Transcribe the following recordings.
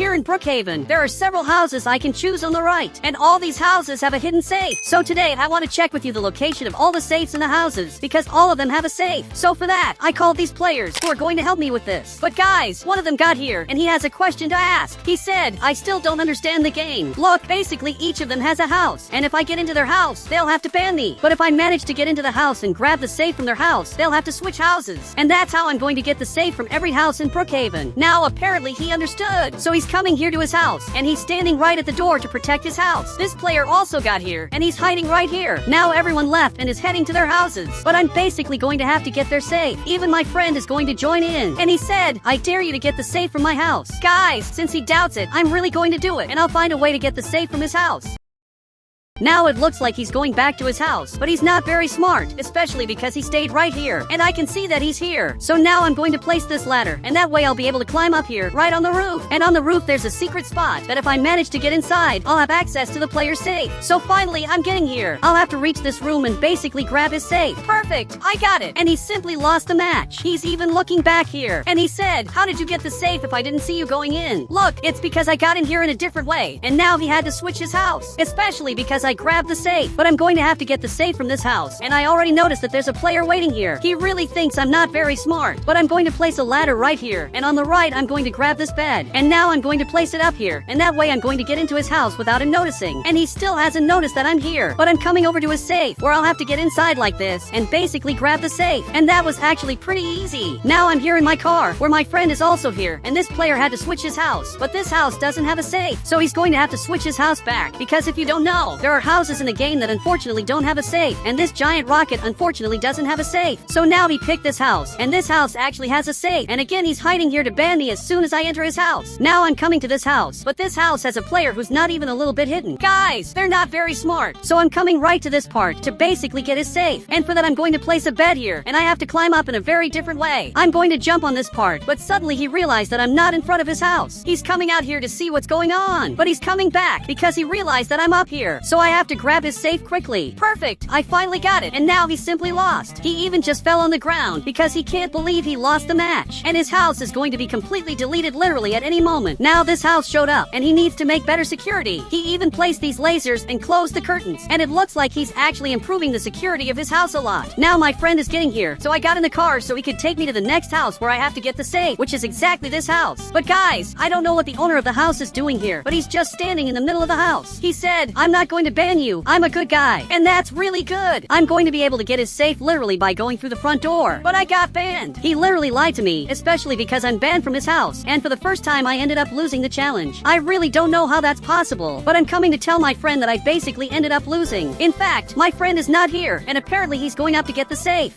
here in Brookhaven, there are several houses I can choose on the right, and all these houses have a hidden safe. So today, I want to check with you the location of all the safes in the houses, because all of them have a safe. So for that, I called these players who are going to help me with this. But guys, one of them got here, and he has a question to ask. He said, I still don't understand the game. Look, basically each of them has a house, and if I get into their house, they'll have to ban me. But if I manage to get into the house and grab the safe from their house, they'll have to switch houses. And that's how I'm going to get the safe from every house in Brookhaven. Now, apparently he understood. So he's coming here to his house, and he's standing right at the door to protect his house. This player also got here, and he's hiding right here. Now everyone left and is heading to their houses. But I'm basically going to have to get their safe. Even my friend is going to join in. And he said, I dare you to get the safe from my house. Guys, since he doubts it, I'm really going to do it, and I'll find a way to get the safe from his house. Now it looks like he's going back to his house, but he's not very smart, especially because he stayed right here, and I can see that he's here. So now I'm going to place this ladder, and that way I'll be able to climb up here, right on the roof. And on the roof there's a secret spot that if I manage to get inside, I'll have access to the player's safe. So finally, I'm getting here. I'll have to reach this room and basically grab his safe. Perfect! I got it! And he simply lost the match. He's even looking back here, and he said, how did you get the safe if I didn't see you going in? Look, it's because I got in here in a different way, and now he had to switch his house, especially because I grabbed the safe. But I'm going to have to get the safe from this house, and I already noticed that there's a player waiting here. He really thinks I'm not very smart, but I'm going to place a ladder right here, and on the right I'm going to grab this bed, and now I'm going to place it up here, and that way I'm going to get into his house without him noticing. And he still hasn't noticed that I'm here, but I'm coming over to his safe, where I'll have to get inside like this, and basically grab the safe, and that was actually pretty easy. Now I'm here in my car, where my friend is also here, and this player had to switch his house, but this house doesn't have a safe, so he's going to have to switch his house back, because if you don't know, there are houses in the game that unfortunately don't have a safe, and this giant rocket unfortunately doesn't have a safe. So now he picked this house, and this house actually has a safe, and again he's hiding here to ban me as soon as I enter his house. Now I'm coming to this house, but this house has a player who's not even a little bit hidden. Guys, they're not very smart, so I'm coming right to this part to basically get his safe, and for that I'm going to place a bed here, and I have to climb up in a very different way. I'm going to jump on this part, but suddenly he realized that I'm not in front of his house. He's coming out here to see what's going on, but he's coming back because he realized that I'm up here, so I have to grab his safe quickly. Perfect! I finally got it, and now he's simply lost. He even just fell on the ground because he can't believe he lost the match, and his house is going to be completely deleted literally at any moment. Now this house showed up, and he needs to make better security. He even placed these lasers and closed the curtains, and it looks like he's actually improving the security of his house a lot. Now my friend is getting here, so I got in the car so he could take me to the next house where I have to get the safe, which is exactly this house. But guys, I don't know what the owner of the house is doing here, but he's just standing in the middle of the house. He said, I'm not going to ban you, I'm a good guy. And that's really good. I'm going to be able to get his safe literally by going through the front door. But I got banned. He literally lied to me, especially because I'm banned from his house. And for the first time I ended up losing the challenge. I really don't know how that's possible, but I'm coming to tell my friend that I basically ended up losing. In fact, my friend is not here, and apparently he's going up to get the safe.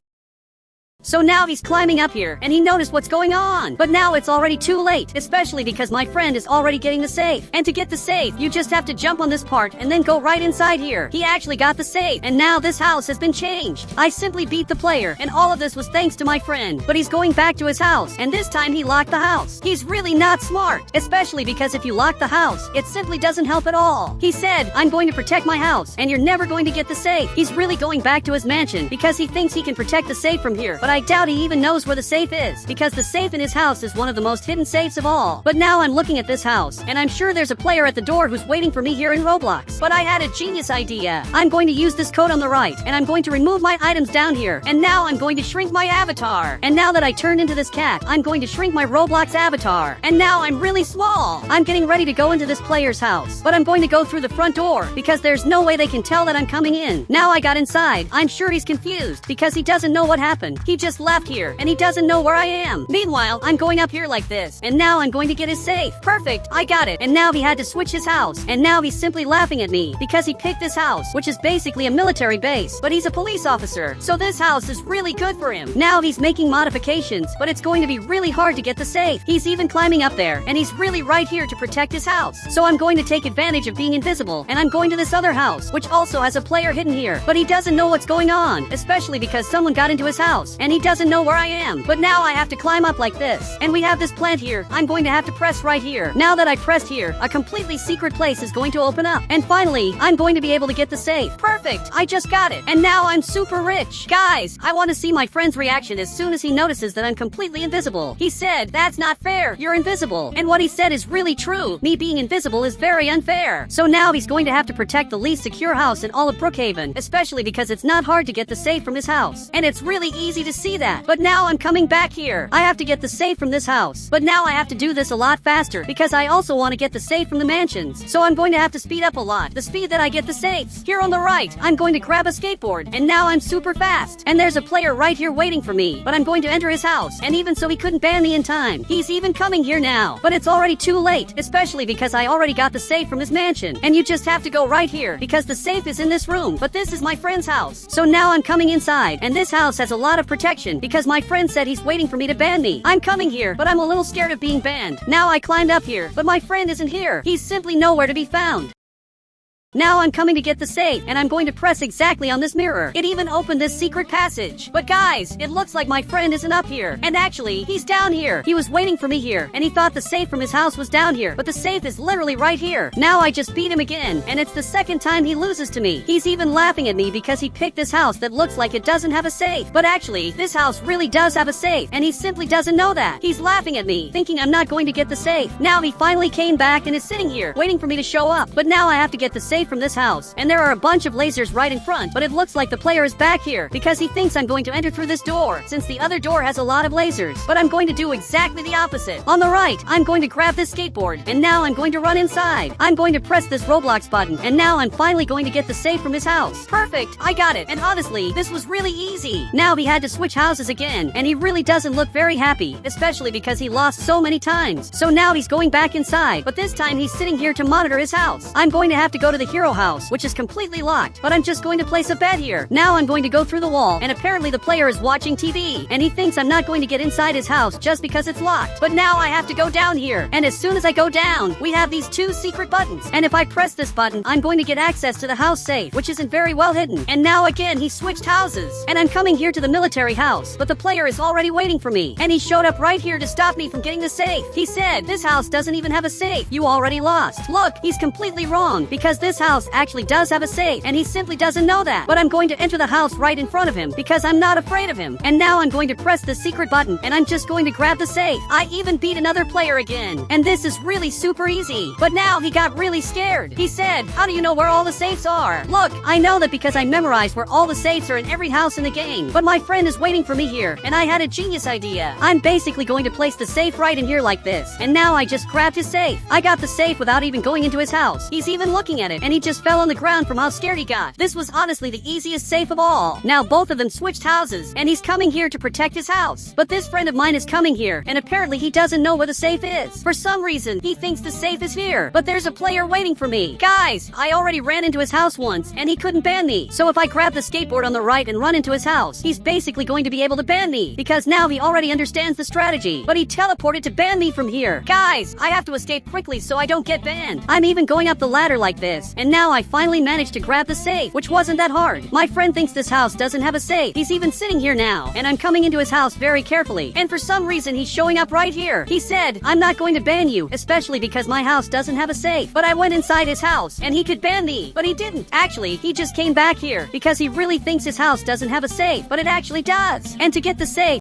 So now he's climbing up here, and he noticed what's going on. But now it's already too late, especially because my friend is already getting the safe. And to get the safe, you just have to jump on this part and then go right inside here. He actually got the safe, and now this house has been changed. I simply beat the player, and all of this was thanks to my friend. But he's going back to his house, and this time he locked the house. He's really not smart, especially because if you lock the house, it simply doesn't help at all. He said, I'm going to protect my house, and you're never going to get the safe. He's really going back to his mansion because he thinks he can protect the safe from here, but I doubt he even knows where the safe is, because the safe in his house is one of the most hidden safes of all. But now I'm looking at this house, and I'm sure there's a player at the door who's waiting for me here in Roblox. But I had a genius idea. I'm going to use this code on the right, and I'm going to remove my items down here, and now I'm going to shrink my avatar. And now that I turned into this cat, I'm going to shrink my Roblox avatar. And now I'm really small. I'm getting ready to go into this player's house, but I'm going to go through the front door, because there's no way they can tell that I'm coming in. Now I got inside. I'm sure he's confused, because he doesn't know what happened. He just left here, and he doesn't know where I am. Meanwhile, I'm going up here like this, and now I'm going to get his safe. Perfect, I got it. And now he had to switch his house, and now he's simply laughing at me because he picked this house, which is basically a military base, but he's a police officer, so this house is really good for him. Now he's making modifications, but it's going to be really hard to get the safe. He's even climbing up there, and he's really right here to protect his house. So I'm going to take advantage of being invisible, and I'm going to this other house, which also has a player hidden here, but he doesn't know what's going on, especially because someone got into his house, and he doesn't know where I am. But now I have to climb up like this. And we have this plant here. I'm going to have to press right here. Now that I pressed here, a completely secret place is going to open up. And finally, I'm going to be able to get the safe. Perfect! I just got it. And now I'm super rich. Guys, I want to see my friend's reaction as soon as he notices that I'm completely invisible. He said, "That's not fair. You're invisible." And what he said is really true. Me being invisible is very unfair. So now he's going to have to protect the least secure house in all of Brookhaven, especially because it's not hard to get the safe from his house. And it's really easy to see that. But now I'm coming back here. I have to get the safe from this house. But now I have to do this a lot faster because I also want to get the safe from the mansions. So I'm going to have to speed up a lot. The speed that I get the safes. Here on the right, I'm going to grab a skateboard. And now I'm super fast. And there's a player right here waiting for me. But I'm going to enter his house. And even so he couldn't ban me in time. He's even coming here now. But it's already too late. Especially because I already got the safe from his mansion. And you just have to go right here. Because the safe is in this room. But this is my friend's house. So now I'm coming inside. And this house has a lot of protection. Because my friend said he's waiting for me to ban me. I'm coming here. But I'm a little scared of being banned. Now I climbed up here. But my friend isn't here. He's simply nowhere to be found. Now I'm coming to get the safe, and I'm going to press exactly on this mirror. It even opened this secret passage. But guys, it looks like my friend isn't up here. And actually, he's down here. He was waiting for me here, and he thought the safe from his house was down here. But the safe is literally right here. Now I just beat him again, and it's the second time he loses to me. He's even laughing at me because he picked this house that looks like it doesn't have a safe. But actually, this house really does have a safe, and he simply doesn't know that. He's laughing at me, thinking I'm not going to get the safe. Now he finally came back and is sitting here, waiting for me to show up. But now I have to get the safe from this house. And there are a bunch of lasers right in front, but it looks like the player is back here because he thinks I'm going to enter through this door, since the other door has a lot of lasers. But I'm going to do exactly the opposite. On the right, I'm going to grab this skateboard, and now I'm going to run inside. I'm going to press this Roblox button, and now I'm finally going to get the safe from his house. Perfect! I got it, and honestly, this was really easy. Now he had to switch houses again, and he really doesn't look very happy, especially because he lost so many times. So now he's going back inside, but this time he's sitting here to monitor his house. I'm going to have to go to the hero house, which is completely locked, but I'm just going to place a bet here. Now I'm going to go through the wall, and apparently the player is watching TV, and he thinks I'm not going to get inside his house just because it's locked. But now I have to go down here, and as soon as I go down, we have these two secret buttons, and if I press this button, I'm going to get access to the house safe, which isn't very well hidden. And now again, he switched houses, and I'm coming here to the military house, but the player is already waiting for me, and he showed up right here to stop me from getting the safe. He said, "This house doesn't even have a safe. You already lost." Look, he's completely wrong, because this house actually does have a safe, and he simply doesn't know that. But I'm going to enter the house right in front of him because I'm not afraid of him. And now I'm going to press the secret button, and I'm just going to grab the safe. I even beat another player again, and this is really super easy. But now he got really scared. He said, "How do you know where all the safes are?" Look, I know that because I memorized where all the safes are in every house in the game. But my friend is waiting for me here, and I had a genius idea. I'm basically going to place the safe right in here like this, and now I just grabbed his safe. I got the safe without even going into his house. He's even looking at it, and he just fell on the ground from how scared he got. This was honestly the easiest safe of all. Now both of them switched houses, and he's coming here to protect his house. But this friend of mine is coming here, and apparently he doesn't know where the safe is. For some reason, he thinks the safe is here, but there's a player waiting for me. Guys, I already ran into his house once, and he couldn't ban me. So if I grab the skateboard on the right and run into his house, he's basically going to be able to ban me, because now he already understands the strategy. But he teleported to ban me from here. Guys, I have to escape quickly so I don't get banned. I'm even going up the ladder like this, and now I finally managed to grab the safe, which wasn't that hard. My friend thinks this house doesn't have a safe. He's even sitting here now, and I'm coming into his house very carefully. And for some reason, he's showing up right here. He said, "I'm not going to ban you, especially because my house doesn't have a safe." But I went inside his house, and he could ban me, but he didn't. Actually, he just came back here because he really thinks his house doesn't have a safe, but it actually does. And to get the safe,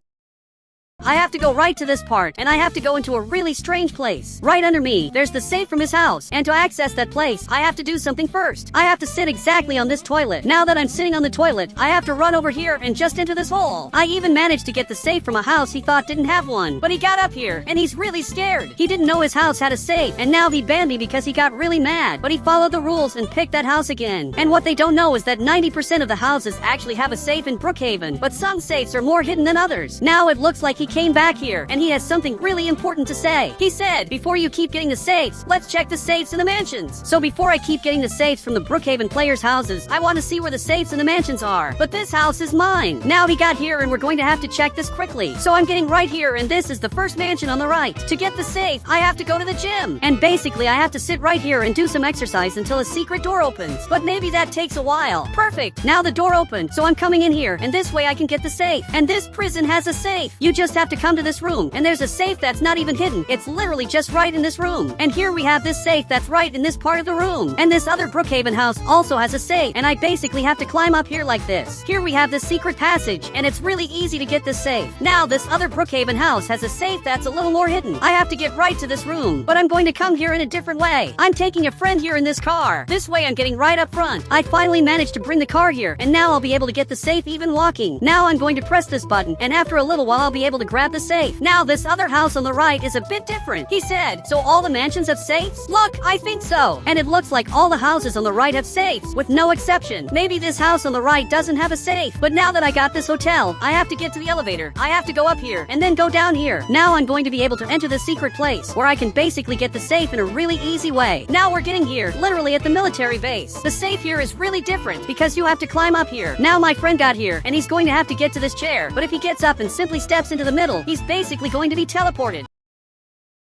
I have to go right to this part, and I have to go into a really strange place. Right under me, there's the safe from his house, and to access that place, I have to do something first. I have to sit exactly on this toilet. Now that I'm sitting on the toilet, I have to run over here and just into this hole. I even managed to get the safe from a house he thought didn't have one, but he got up here, and he's really scared. He didn't know his house had a safe, and now he banned me because he got really mad, but he followed the rules and picked that house again. And what they don't know is that 90% of the houses actually have a safe in Brookhaven, but some safes are more hidden than others. Now it looks like he came back here, and he has something really important to say. He said, before you keep getting the safes, let's check the safes in the mansions. So before I keep getting the safes from the Brookhaven players' houses, I want to see where the safes in the mansions are. But this house is mine. Now he got here, and we're going to have to check this quickly. So I'm getting right here, and this is the first mansion on the right. To get the safe, I have to go to the gym. And basically, I have to sit right here and do some exercise until a secret door opens. But maybe that takes a while. Perfect. Now the door opened, so I'm coming in here, and this way I can get the safe. And this prison has a safe. You just have to come to this room, and there's a safe that's not even hidden. It's literally just right in this room. And here we have this safe that's right in this part of the room. And this other Brookhaven house also has a safe, and I basically have to climb up here like this. Here we have this secret passage, and it's really easy to get this safe. Now this other Brookhaven house has a safe that's a little more hidden. I have to get right to this room, but I'm going to come here in a different way. I'm taking a friend here in this car. This way I'm getting right up front. I finally managed to bring the car here, and now I'll be able to get the safe even walking. Now I'm going to press this button, and after a little while I'll be able to grab the safe. Now this other house on the right is a bit different. He said, so all the mansions have safes? Look, I think so. And it looks like all the houses on the right have safes, with no exception. Maybe this house on the right doesn't have a safe, but now that I got this hotel, I have to get to the elevator. I have to go up here, and then go down here. Now I'm going to be able to enter the secret place, where I can basically get the safe in a really easy way. Now we're getting here, literally at the military base. The safe here is really different, because you have to climb up here. Now my friend got here, and he's going to have to get to this chair, but if he gets up and simply steps into the middle, he's basically going to be teleported.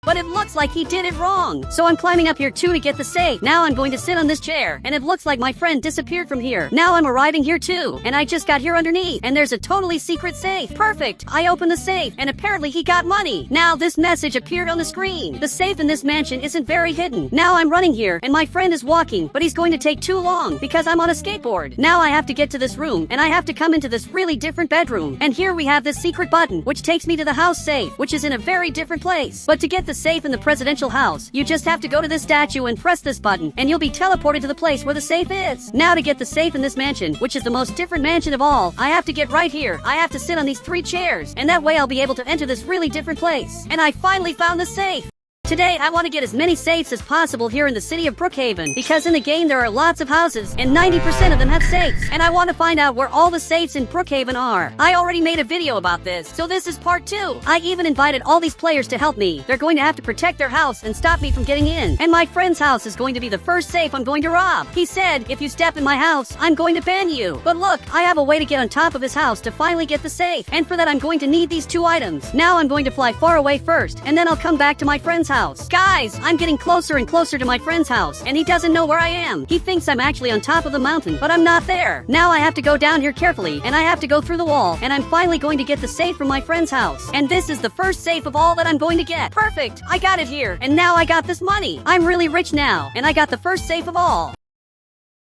But it looks like he did it wrong. So I'm climbing up here too to get the safe. Now I'm going to sit on this chair, and it looks like my friend disappeared from here. Now I'm arriving here too, and I just got here underneath, and there's a totally secret safe. Perfect. I opened the safe, and apparently he got money. Now this message appeared on the screen. The safe in this mansion isn't very hidden. Now I'm running here, and my friend is walking, but he's going to take too long because I'm on a skateboard. Now I have to get to this room, and I have to come into this really different bedroom. And here we have this secret button, which takes me to the house safe, which is in a very different place. But to get the safe in the presidential house, you just have to go to this statue and press this button, and you'll be teleported to the place where the safe is. Now to get the safe in this mansion, which is the most different mansion of all, I have to get right here. I have to sit on these 3 chairs, and that way I'll be able to enter this really different place. And I finally found the safe. Today, I want to get as many safes as possible here in the city of Brookhaven, because in the game there are lots of houses, and 90% of them have safes, and I want to find out where all the safes in Brookhaven are. I already made a video about this, so this is part 2. I even invited all these players to help me. They're going to have to protect their house and stop me from getting in, and my friend's house is going to be the first safe I'm going to rob. He said, if you step in my house, I'm going to ban you. But look, I have a way to get on top of his house to finally get the safe, and for that I'm going to need these 2 items. Now I'm going to fly far away first, and then I'll come back to my friend's house. Guys, I'm getting closer and closer to my friend's house, and he doesn't know where I am. He thinks I'm actually on top of the mountain, but I'm not there. Now I have to go down here carefully, and I have to go through the wall, and I'm finally going to get the safe from my friend's house. And this is the first safe of all that I'm going to get. Perfect! I got it here, and now I got this money. I'm really rich now, and I got the first safe of all.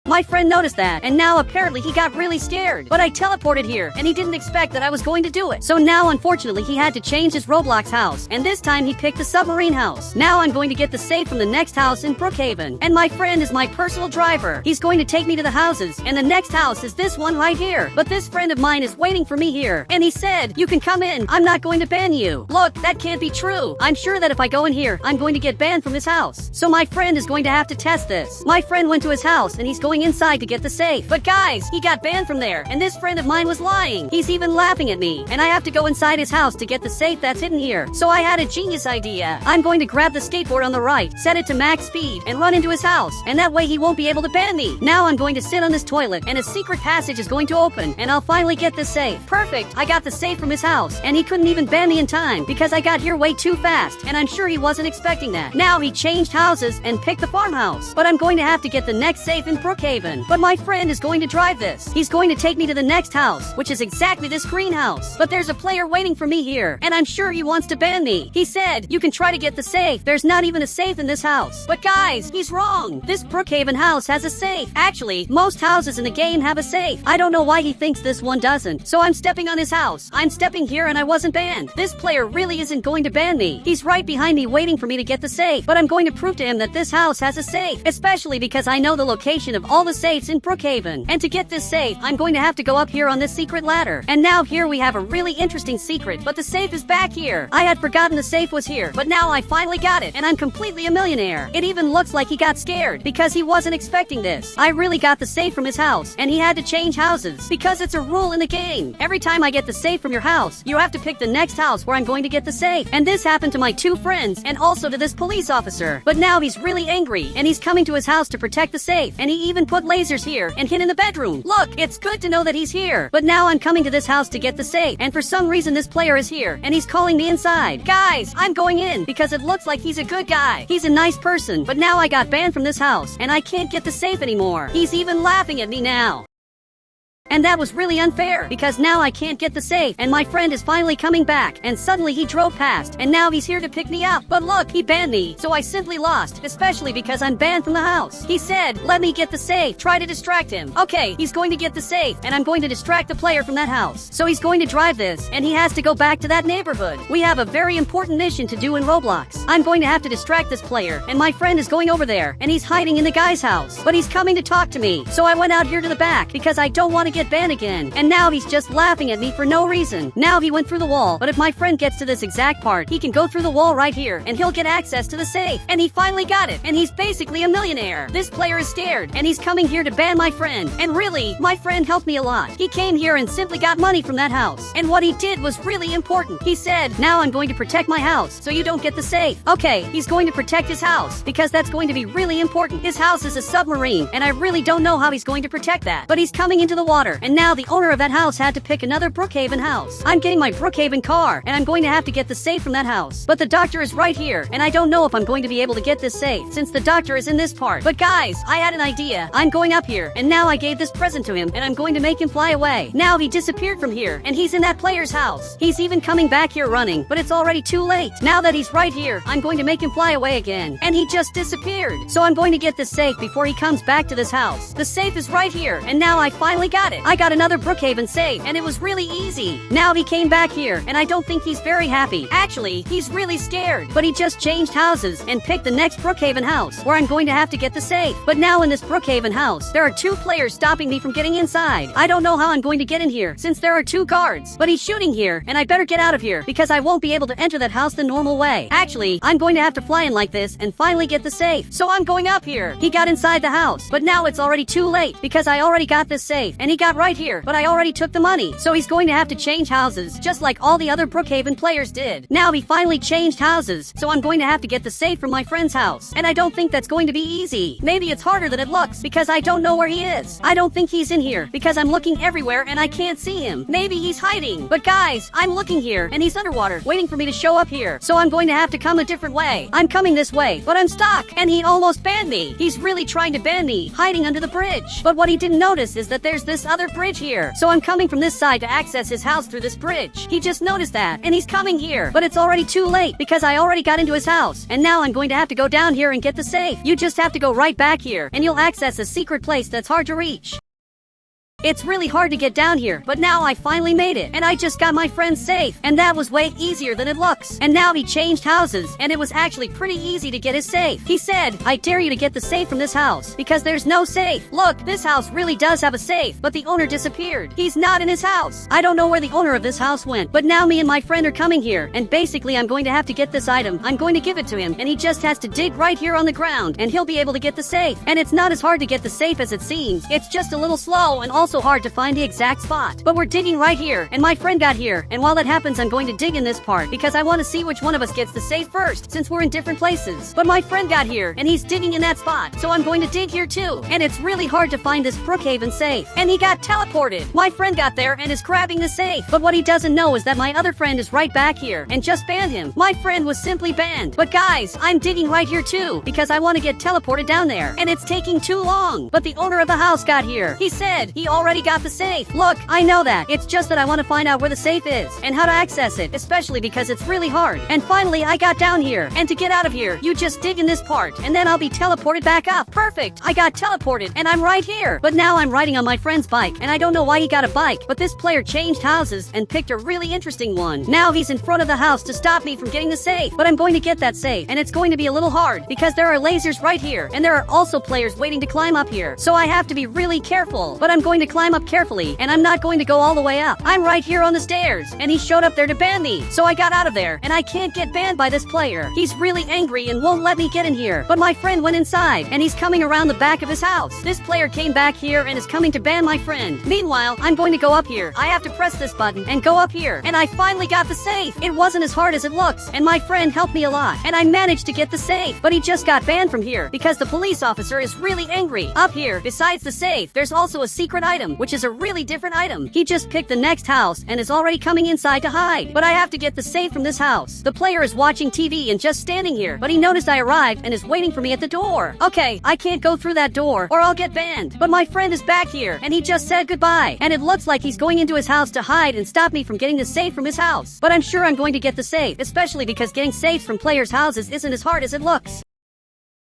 My friend noticed that, and now apparently he got really scared. But I teleported here, and he didn't expect that I was going to do it. So now, unfortunately, he had to change his Roblox house, and this time he picked the submarine house. Now I'm going to get the safe from the next house in Brookhaven, and my friend is my personal driver. He's going to take me to the houses, and the next house is this one right here. But this friend of mine is waiting for me here, and he said, you can come in. I'm not going to ban you. Look, that can't be true. I'm sure that if I go in here, I'm going to get banned from his house. So my friend is going to have to test this. My friend went to his house, and he's going inside to get the safe. But guys, he got banned from there, and this friend of mine was lying. He's even laughing at me, and I have to go inside his house to get the safe that's hidden here. So I had a genius idea. I'm going to grab the skateboard on the right, set it to max speed, and run into his house, and that way he won't be able to ban me. Now I'm going to sit on this toilet, and a secret passage is going to open, and I'll finally get the safe. Perfect! I got the safe from his house, and he couldn't even ban me in time, because I got here way too fast, and I'm sure he wasn't expecting that. Now he changed houses and picked the farmhouse. But I'm going to have to get the next safe in Brookhaven. But my friend is going to drive this. He's going to take me to the next house, which is exactly this greenhouse. But there's a player waiting for me here, and I'm sure he wants to ban me. He said, you can try to get the safe. There's not even a safe in this house. But guys, he's wrong. This Brookhaven house has a safe. Actually, most houses in the game have a safe. I don't know why he thinks this one doesn't. So I'm stepping on his house. I'm stepping here and I wasn't banned. This player really isn't going to ban me. He's right behind me waiting for me to get the safe. But I'm going to prove to him that this house has a safe, especially because I know the location of all the safes in Brookhaven. And to get this safe, I'm going to have to go up here on this secret ladder. And now here we have a really interesting secret, but the safe is back here. I had forgotten the safe was here, but now I finally got it, and I'm completely a millionaire. It even looks like he got scared, because he wasn't expecting this. I really got the safe from his house, and he had to change houses, because it's a rule in the game. Every time I get the safe from your house, you have to pick the next house where I'm going to get the safe. And this happened to my 2 friends, and also to this police officer. But now he's really angry, and he's coming to his house to protect the safe, and he even put lasers here and hid in the bedroom. Look, it's good to know that he's here. But now I'm coming to this house to get the safe, and for some reason this player is here, and he's calling me inside. Guys, I'm going in, because it looks like he's a good guy. He's a nice person, but now I got banned from this house, and I can't get the safe anymore. He's even laughing at me now. And that was really unfair, because now I can't get the safe, and my friend is finally coming back, and suddenly he drove past, and now he's here to pick me up. But look, he banned me, so I simply lost, especially because I'm banned from the house. He said, let me get the safe, try to distract him. Okay, he's going to get the safe, and I'm going to distract the player from that house. So he's going to drive this, and he has to go back to that neighborhood. We have a very important mission to do in Roblox. I'm going to have to distract this player, and my friend is going over there, and he's hiding in the guy's house. But he's coming to talk to me, so I went out here to the back, because I don't want to get banned again. And now he's just laughing at me for no reason. Now he went through the wall, but if my friend gets to this exact part, he can go through the wall right here, and he'll get access to the safe. And he finally got it, and he's basically a millionaire. This player is scared, and he's coming here to ban my friend. And really, my friend helped me a lot. He came here and simply got money from that house. And what he did was really important. He said, now I'm going to protect my house, so you don't get the safe. Okay, he's going to protect his house, because that's going to be really important. His house is a submarine, and I really don't know how he's going to protect that. But he's coming into the water, and now the owner of that house had to pick another Brookhaven house. I'm getting my Brookhaven car, and I'm going to have to get the safe from that house. But the doctor is right here, and I don't know if I'm going to be able to get this safe, since the doctor is in this part. But guys, I had an idea. I'm going up here, and now I gave this present to him, and I'm going to make him fly away. Now he disappeared from here, and he's in that player's house. He's even coming back here running, but it's already too late. Now that he's right here, I'm going to make him fly away again. And he just disappeared. So I'm going to get this safe before he comes back to this house. The safe is right here, and now I finally got it. I got another Brookhaven safe, and it was really easy. Now he came back here, and I don't think he's very happy. Actually, he's really scared, but he just changed houses and picked the next Brookhaven house, where I'm going to have to get the safe. But now in this Brookhaven house, there are 2 players stopping me from getting inside. I don't know how I'm going to get in here, since there are 2 guards. But he's shooting here, and I better get out of here, because I won't be able to enter that house the normal way. Actually, I'm going to have to fly in like this, and finally get the safe. So I'm going up here. He got inside the house, but now it's already too late, because I already got this safe, and he got right here, but I already took the money. So he's going to have to change houses, just like all the other Brookhaven players did. Now he finally changed houses, so I'm going to have to get the safe from my friend's house. And I don't think that's going to be easy. Maybe it's harder than it looks, because I don't know where he is. I don't think he's in here, because I'm looking everywhere and I can't see him. Maybe he's hiding. But guys, I'm looking here, and he's underwater, waiting for me to show up here. So I'm going to have to come a different way. I'm coming this way, but I'm stuck, and he almost banned me. He's really trying to ban me, hiding under the bridge. But what he didn't notice is that there's this other bridge here. So I'm coming from this side to access his house through this bridge. He just noticed that, and he's coming here. But it's already too late, because I already got into his house. And now I'm going to have to go down here and get the safe. You just have to go right back here, and you'll access a secret place that's hard to reach. It's really hard to get down here, but now I finally made it, and I just got my friend safe, and that was way easier than it looks. And now he changed houses, and it was actually pretty easy to get his safe. He said, I dare you to get the safe from this house, because there's no safe. Look, this house really does have a safe, but the owner disappeared. He's not in his house. I don't know where the owner of this house went, but now me and my friend are coming here, and basically I'm going to have to get this item. I'm going to give it to him, and he just has to dig right here on the ground, and he'll be able to get the safe. And it's not as hard to get the safe as it seems. It's just a little slow, and also hard to find the exact spot. But we're digging right here, and my friend got here, and while that happens I'm going to dig in this part, because I want to see which one of us gets the safe first, since we're in different places. But my friend got here, and he's digging in that spot, so I'm going to dig here too. And it's really hard to find this Brookhaven safe. And he got teleported. My friend got there and is grabbing the safe. But what he doesn't know is that my other friend is right back here, and just banned him. My friend was simply banned. But guys, I'm digging right here too, because I want to get teleported down there, and it's taking too long. But the owner of the house got here. He said he already already got the safe. Look, I know that. It's just that I want to find out where the safe is and how to access it, especially because it's really hard. And finally, I got down here. And to get out of here, you just dig in this part, and then I'll be teleported back up. Perfect. I got teleported, and I'm right here. But now I'm riding on my friend's bike, and I don't know why he got a bike, but this player changed houses and picked a really interesting one. Now he's in front of the house to stop me from getting the safe. But I'm going to get that safe, and it's going to be a little hard because there are lasers right here, and there are also players waiting to climb up here. So I have to be really careful. But I'm going to climb up carefully, and I'm not going to go all the way up. I'm right here on the stairs, and he showed up there to ban me. So I got out of there, and I can't get banned by this player. He's really angry and won't let me get in here. But my friend went inside, and he's coming around the back of his house. This player came back here and is coming to ban my friend. Meanwhile, I'm going to go up here. I have to press this button and go up here, and I finally got the safe. It wasn't as hard as it looks, and my friend helped me a lot, and I managed to get the safe. But he just got banned from here because the police officer is really angry. Up here, besides the safe, there's also a secret item, which is a really different item. He just picked the next house and is already coming inside to hide. But I have to get the safe from this house. The player is watching TV and just standing here, but he noticed I arrived and is waiting for me at the door. Okay, I can't go through that door or I'll get banned. But my friend is back here and he just said goodbye. And it looks like he's going into his house to hide and stop me from getting the safe from his house. But I'm sure I'm going to get the safe, especially because getting safes from players' houses isn't as hard as it looks.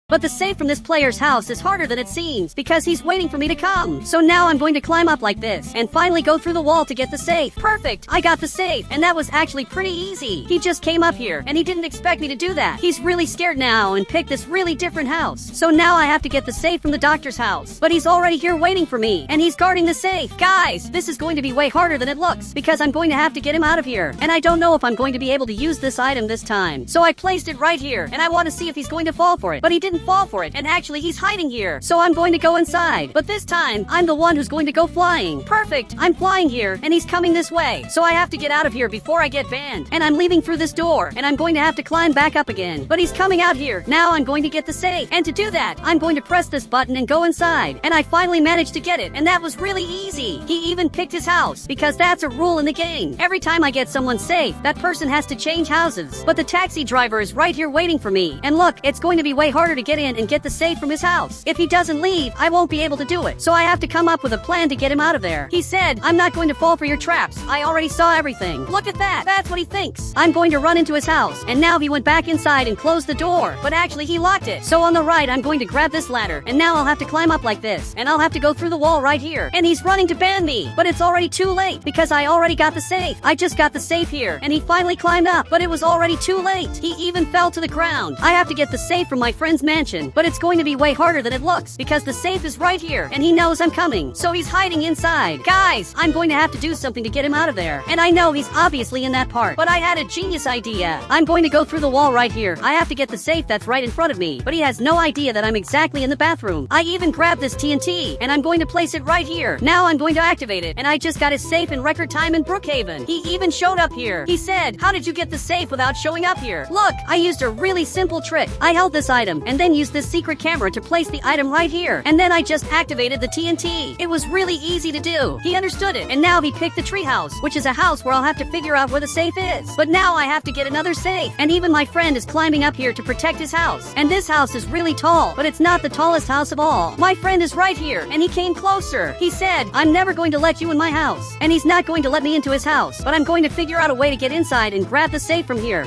But the safe from this player's house is harder than it seems because he's waiting for me to come. So now I'm going to climb up like this and finally go through the wall to get the safe. Perfect! I got the safe, and that was actually pretty easy. He just came up here and he didn't expect me to do that. He's really scared now and picked this really different house. So now I have to get the safe from the doctor's house. But he's already here waiting for me and he's guarding the safe. Guys, this is going to be way harder than it looks because I'm going to have to get him out of here. And I don't know if I'm going to be able to use this item this time. So I placed it right here and I want to see if he's going to fall for it. But he didn't fall for it, and actually he's hiding here. So I'm going to go inside. But this time, I'm the one who's going to go flying. Perfect! I'm flying here, and he's coming this way. So I have to get out of here before I get banned. And I'm leaving through this door, and I'm going to have to climb back up again. But he's coming out here. Now I'm going to get the safe. And to do that, I'm going to press this button and go inside. And I finally managed to get it, and that was really easy. He even picked his house, because that's a rule in the game. Every time I get someone safe, that person has to change houses. But the taxi driver is right here waiting for me. And look, it's going to be way harder to get in and get the safe from his house. If he doesn't leave, I won't be able to do it. So I have to come up with a plan to get him out of there. He said, I'm not going to fall for your traps. I already saw everything. Look at that. That's what he thinks. I'm going to run into his house. And now he went back inside and closed the door. But actually he locked it. So on the right, I'm going to grab this ladder. And now I'll have to climb up like this. And I'll have to go through the wall right here. And he's running to ban me. But it's already too late because I already got the safe. I just got the safe here. And he finally climbed up. But it was already too late. He even fell to the ground. I have to get the safe from my friend's mansion. But it's going to be way harder than it looks because the safe is right here and he knows I'm coming. So he's hiding inside. Guys, I'm going to have to do something to get him out of there. And I know he's obviously in that part. But I had a genius idea. I'm going to go through the wall right here. I have to get the safe that's right in front of me. But he has no idea that I'm exactly in the bathroom. I even grabbed this TNT and I'm going to place it right here. Now I'm going to activate it. And I just got his safe in record time in Brookhaven. He even showed up here. He said, how did you get the safe without showing up here? Look, I used a really simple trick. I held this item and then used this secret camera to place the item right here. And then I just activated the TNT. It was really easy to do. He understood it. And now he picked the treehouse, which is a house where I'll have to figure out where the safe is. But now I have to get another safe. And even my friend is climbing up here to protect his house. And this house is really tall, but it's not the tallest house of all. My friend is right here, and he came closer. He said, I'm never going to let you in my house. And he's not going to let me into his house, but I'm going to figure out a way to get inside and grab the safe from here.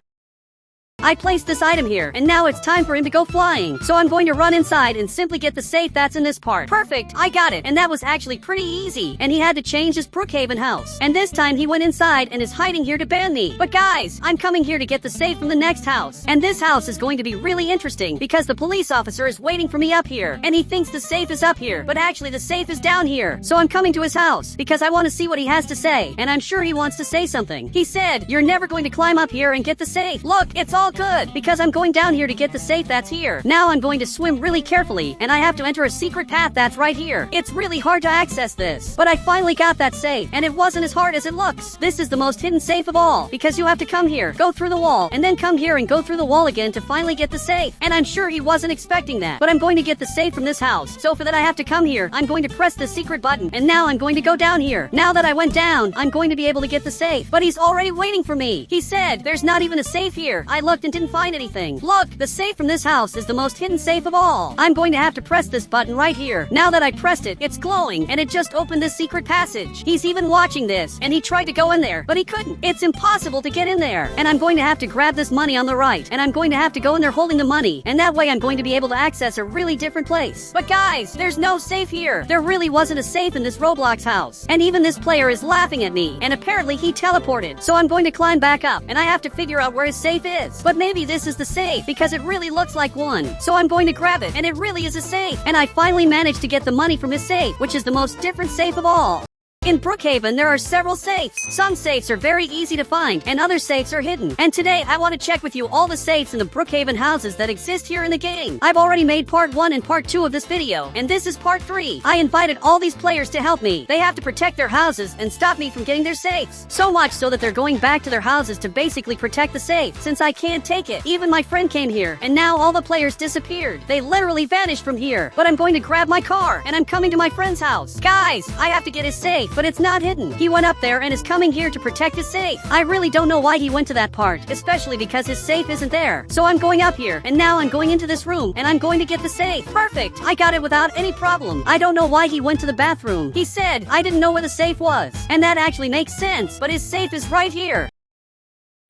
I placed this item here, and now it's time for him to go flying. So I'm going to run inside and simply get the safe that's in this part. Perfect! I got it, and that was actually pretty easy. And he had to change his Brookhaven house. And this time he went inside and is hiding here to ban me. But guys, I'm coming here to get the safe from the next house. And this house is going to be really interesting because the police officer is waiting for me up here. And he thinks the safe is up here, but actually the safe is down here. So I'm coming to his house because I want to see what he has to say. And I'm sure he wants to say something. He said, you're never going to climb up here and get the safe. Look, it's all good because I'm going down here to get the safe that's here. Now I'm going to swim really carefully and I have to enter a secret path that's right here. It's really hard to access this, but I finally got that safe and it wasn't as hard as it looks. This is the most hidden safe of all because you have to come here, go through the wall, and then come here and go through the wall again to finally get the safe. And I'm sure he wasn't expecting that, but I'm going to get the safe from this house. So for that I have to come here. I'm going to press the secret button and now I'm going to go down here. Now that I went down, I'm going to be able to get the safe, but he's already waiting for me. He said, there's not even a safe here. I looked checked and didn't find anything. Look, the safe from this house is the most hidden safe of all. I'm going to have to press this button right here. Now that I pressed it, it's glowing, and it just opened this secret passage. He's even watching this, and he tried to go in there, but he couldn't. It's impossible to get in there. And I'm going to have to grab this money on the right, and I'm going to have to go in there holding the money, and that way I'm going to be able to access a really different place. But guys, there's no safe here. There really wasn't a safe in this Roblox house. And even this player is laughing at me, and apparently he teleported. So I'm going to climb back up, and I have to figure out where his safe is. But maybe this is the safe, because it really looks like one. So I'm going to grab it, and it really is a safe. And I finally managed to get the money from his safe, which is the most different safe of all. In Brookhaven, there are several safes. Some safes are very easy to find, and other safes are hidden. And today, I want to check with you all the safes in the Brookhaven houses that exist here in the game. I've already made part 1 and part 2 of this video, and this is part 3. I invited all these players to help me. They have to protect their houses and stop me from getting their safes. So much so that they're going back to their houses to basically protect the safe, since I can't take it. Even my friend came here, and now all the players disappeared. They literally vanished from here. But I'm going to grab my car, and I'm coming to my friend's house. Guys, I have to get his safe, but it's not hidden. He went up there and is coming here to protect his safe. I really don't know why he went to that part, especially because his safe isn't there. So I'm going up here, and now I'm going into this room, and I'm going to get the safe. Perfect! I got it without any problem. I don't know why he went to the bathroom. He said, I didn't know where the safe was. And that actually makes sense, but his safe is right here.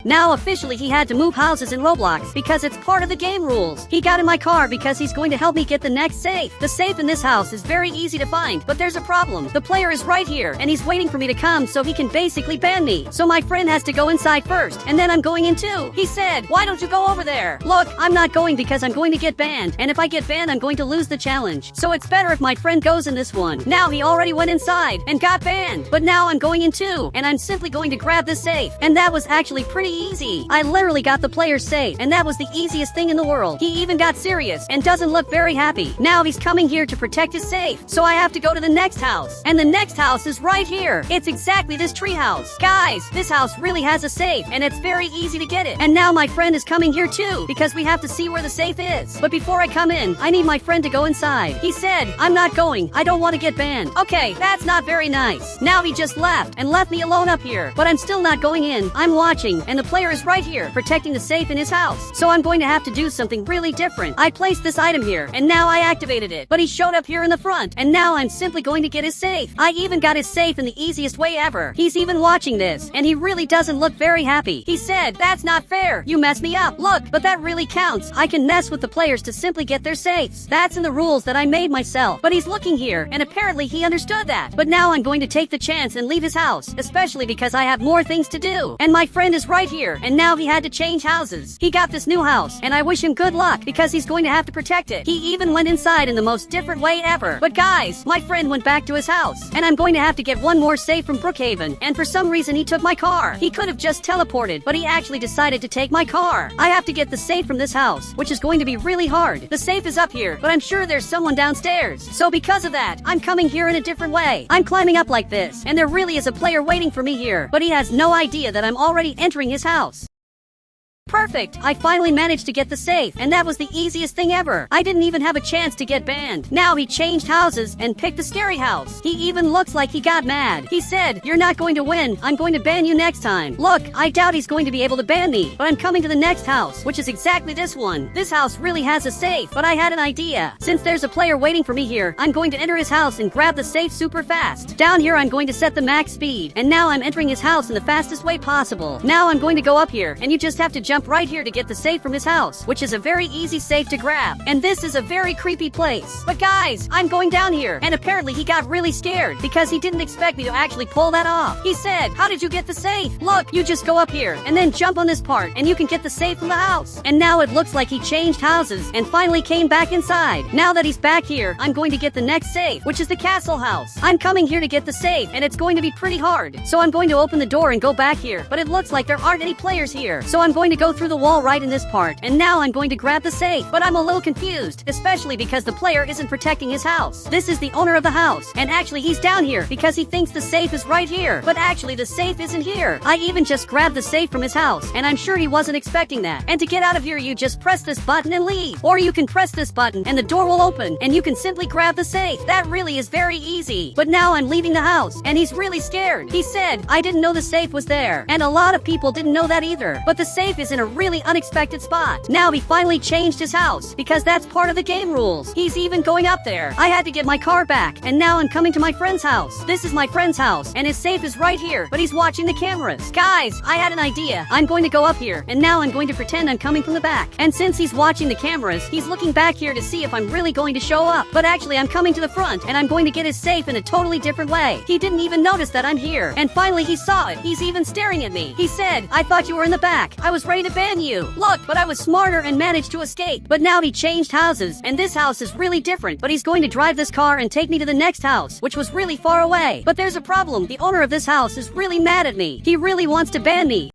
Now officially he had to move houses in Roblox because it's part of the game rules. He got in my car because he's going to help me get the next safe. The safe in this house is very easy to find, but there's a problem. The player is right here, and he's waiting for me to come so he can basically ban me. So my friend has to go inside first, and then I'm going in too. He said, why don't you go over there? Look, I'm not going because I'm going to get banned, and if I get banned I'm going to lose the challenge. So it's better if my friend goes in this one. Now he already went inside and got banned, but now I'm going in too, and I'm simply going to grab the safe. And that was actually pretty easy. I literally got the player's safe, and that was the easiest thing in the world. He even got serious and doesn't look very happy. Now he's coming here to protect his safe, so I have to go to the next house. And the next house is right here. It's exactly this tree house. Guys, this house really has a safe, and it's very easy to get it. And now my friend is coming here too, because we have to see where the safe is. But before I come in, I need my friend to go inside. He said, I'm not going. I don't want to get banned. Okay, that's not very nice. Now he just left and left me alone up here. But I'm still not going in. I'm watching, and the player is right here, protecting the safe in his house. So I'm going to have to do something really different. I placed this item here, and now I activated it. But he showed up here in the front, and now I'm simply going to get his safe. I even got his safe in the easiest way ever. He's even watching this, and he really doesn't look very happy. He said, that's not fair. You messed me up. Look, but that really counts. I can mess with the players to simply get their safes. That's in the rules that I made myself. But he's looking here, and apparently he understood that. But now I'm going to take the chance and leave his house, especially because I have more things to do. And my friend is right here, and now he had to change houses. He got this new house, and I wish him good luck because he's going to have to protect it. He even went inside in the most different way ever. But guys, my friend went back to his house, and I'm going to have to get one more safe from Brookhaven, and for some reason he took my car. He could have just teleported, but he actually decided to take my car. I have to get the safe from this house, which is going to be really hard. The safe is up here, but I'm sure there's someone downstairs. So because of that, I'm coming here in a different way. I'm climbing up like this, and there really is a player waiting for me here, but he has no idea that I'm already entering his house. Perfect! I finally managed to get the safe, and that was the easiest thing ever. I didn't even have a chance to get banned. Now he changed houses and picked the scary house. He even looks like he got mad. He said, you're not going to win. I'm going to ban you next time. Look, I doubt he's going to be able to ban me, but I'm coming to the next house, which is exactly this one. This house really has a safe, but I had an idea. Since there's a player waiting for me here, I'm going to enter his house and grab the safe super fast. Down here, I'm going to set the max speed, and now I'm entering his house in the fastest way possible. Now I'm going to go up here, and you just have to jump right here to get the safe from his house, which is a very easy safe to grab. And this is a very creepy place. But guys, I'm going down here, and apparently he got really scared because he didn't expect me to actually pull that off. He said, how did you get the safe? Look, you just go up here and then jump on this part, and you can get the safe from the house. And now it looks like he changed houses and finally came back inside. Now that he's back here, I'm going to get the next safe, which is the castle house. I'm coming here to get the safe, and it's going to be pretty hard. So I'm going to open the door and go back here, but it looks like there aren't any players here. So I'm going to go through the wall right in this part, and now I'm going to grab the safe. But I'm a little confused, especially because the player isn't protecting his house. This is the owner of the house, and actually he's down here because he thinks the safe is right here. But actually the safe isn't here. I even just grabbed the safe from his house, and I'm sure he wasn't expecting that. And to get out of here, you just press this button and leave. Or you can press this button and the door will open, and you can simply grab the safe. That really is very easy. But now I'm leaving the house, and he's really scared. He said, I didn't know the safe was there. And a lot of people didn't know that either. But the safe is in a really unexpected spot. Now he finally changed his house, because that's part of the game rules. He's even going up there. I had to get my car back, and now I'm coming to my friend's house. This is my friend's house, and his safe is right here, but he's watching the cameras. Guys, I had an idea. I'm going to go up here, and now I'm going to pretend I'm coming from the back. And since he's watching the cameras, he's looking back here to see if I'm really going to show up. But actually, I'm coming to the front, and I'm going to get his safe in a totally different way. He didn't even notice that I'm here. And finally, he saw it. He's even staring at me. He said, "I thought you were in the back. I was ready to ban you. Look, but I was smarter and managed to escape." But now he changed houses, and this house is really different. But he's going to drive this car and take me to the next house, which was really far away. But there's a problem. The owner of this house is really mad at me. He really wants to ban me.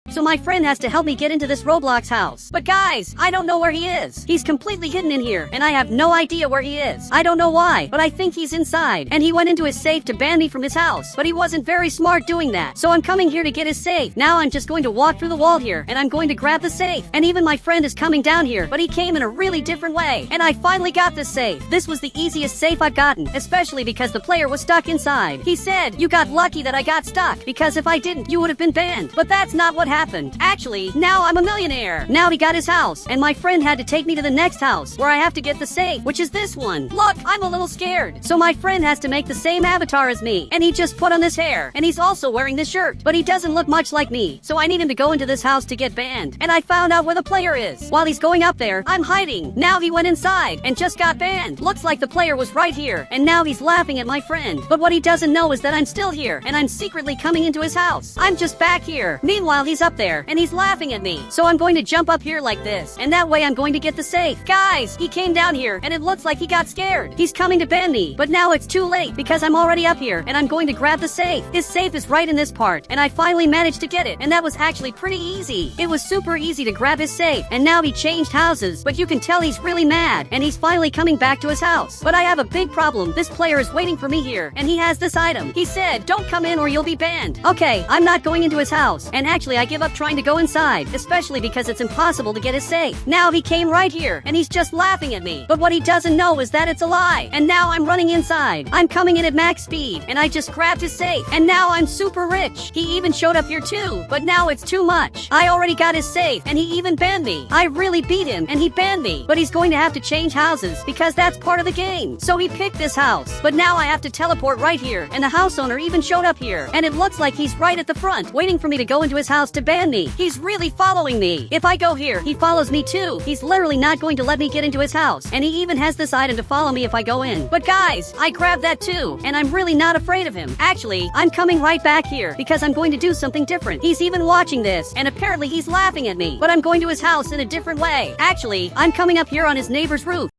So my friend has to help me get into this Roblox house. But guys, I don't know where he is. He's completely hidden in here, and I have no idea where he is. I don't know why, but I think he's inside. And he went into his safe to ban me from his house, but he wasn't very smart doing that. So I'm coming here to get his safe. Now I'm just going to walk through the wall here, and I'm going to grab the safe. And even my friend is coming down here, but he came in a really different way. And I finally got this safe. This was the easiest safe I've gotten, especially because the player was stuck inside. He said, "You got lucky that I got stuck, because if I didn't, you would have been banned." But that's not what happened. Actually, now I'm a millionaire. Now he got his house, and my friend had to take me to the next house, where I have to get the safe, which is this one. Look, I'm a little scared. So my friend has to make the same avatar as me, and he just put on this hair, and he's also wearing this shirt, but he doesn't look much like me, so I need him to go into this house to get banned. And I found out where the player is. While he's going up there, I'm hiding. Now he went inside, and just got banned. Looks like the player was right here, and now he's laughing at my friend. But what he doesn't know is that I'm still here, and I'm secretly coming into his house. I'm just back here. Meanwhile, he's up there, and he's laughing at me. So I'm going to jump up here like this, and that way I'm going to get the safe. Guys, he came down here, and it looks like he got scared. He's coming to ban me, but now it's too late, because I'm already up here, and I'm going to grab the safe. His safe is right in this part, and I finally managed to get it, and that was actually pretty easy. It was super easy to grab his safe, and now he changed houses, but you can tell he's really mad, and he's finally coming back to his house. But I have a big problem. This player is waiting for me here, and he has this item. He said, "Don't come in or you'll be banned." Okay, I'm not going into his house, and actually I give up trying to go inside, especially because it's impossible to get his safe. Now he came right here, and he's just laughing at me. But what he doesn't know is that it's a lie. And now I'm running inside. I'm coming in at max speed, and I just grabbed his safe, and now I'm super rich. He even showed up here too, but now it's too much. I already got his safe, and he even banned me. I really beat him, and he banned me. But he's going to have to change houses, because that's part of the game. So he picked this house. But now I have to teleport right here, and the house owner even showed up here. And it looks like he's right at the front, waiting for me to go into his house to ban me. He's really following me. If I go here, he follows me too. He's literally not going to let me get into his house. And he even has this item to follow me if I go in. But guys, I grabbed that too, and I'm really not afraid of him. Actually, I'm coming right back here, because I'm going to do something different. He's even watching this, and apparently he's laughing at me. But I'm going to his house in a different way. Actually, I'm coming up here on his neighbor's roof.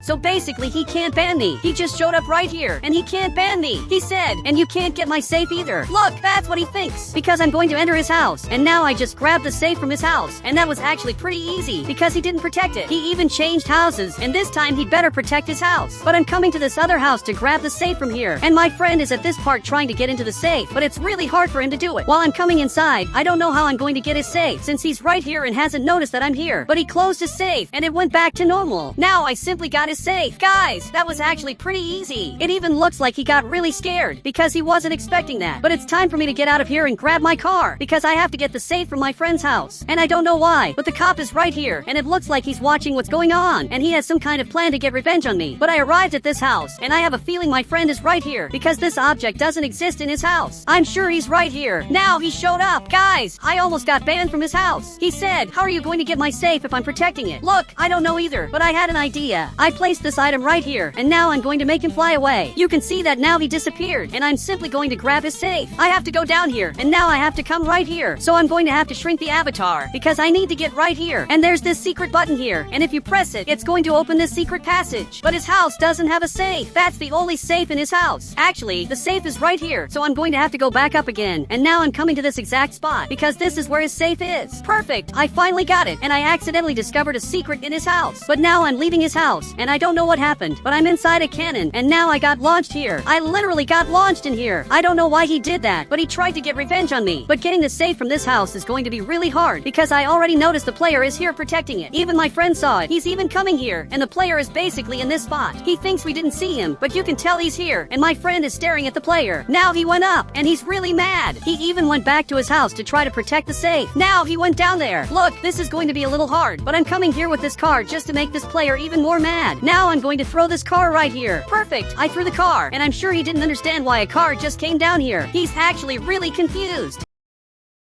So basically, he can't ban me. He just showed up right here, and he can't ban me. He said, "And you can't get my safe either." Look, that's what he thinks. Because I'm going to enter his house, and now I just grabbed the safe from his house, and that was actually pretty easy, because he didn't protect it. He even changed houses, and this time he'd better protect his house. But I'm coming to this other house to grab the safe from here, and my friend is at this part trying to get into the safe, but it's really hard for him to do it. While I'm coming inside, I don't know how I'm going to get his safe, since he's right here and hasn't noticed that I'm here. But he closed his safe, and it went back to normal. Now I simply got his safe. Guys, that was actually pretty easy. It even looks like he got really scared, because he wasn't expecting that. But it's time for me to get out of here and grab my car, because I have to get the safe from my friend's house. And I don't know why, but the cop is right here, and it looks like he's watching what's going on, and he has some kind of plan to get revenge on me. But I arrived at this house, and I have a feeling my friend is right here, because this object doesn't exist in his house. I'm sure he's right here. Now he showed up. Guys, I almost got banned from his house. He said, "How are you going to get my safe if I'm protecting it?" Look, I don't know either, but I had an idea. I placed this item right here, and now I'm going to make him fly away. You can see that now he disappeared, and I'm simply going to grab his safe. I have to go down here, and now I have to come right here. So I'm going to have to shrink the avatar, because I need to get right here. And there's this secret button here, and if you press it, it's going to open this secret passage. But his house doesn't have a safe. That's the only safe in his house. Actually, the safe is right here, so I'm going to have to go back up again. And now I'm coming to this exact spot, because this is where his safe is. Perfect! I finally got it, and I accidentally discovered a secret in his house. But now I'm leaving his house, and and I don't know what happened, but I'm inside a cannon, and now I got launched here. I literally got launched in here. I don't know why he did that, but he tried to get revenge on me. But getting the safe from this house is going to be really hard, because I already noticed the player is here protecting it. Even my friend saw it. He's even coming here, and the player is basically in this spot. He thinks we didn't see him, but you can tell he's here, and my friend is staring at the player. Now he went up, and he's really mad. He even went back to his house to try to protect the safe. Now he went down there. Look, this is going to be a little hard, but I'm coming here with this car just to make this player even more mad. Now I'm going to throw this car right here. Perfect. I threw the car, and I'm sure he didn't understand why a car just came down here. He's actually really confused.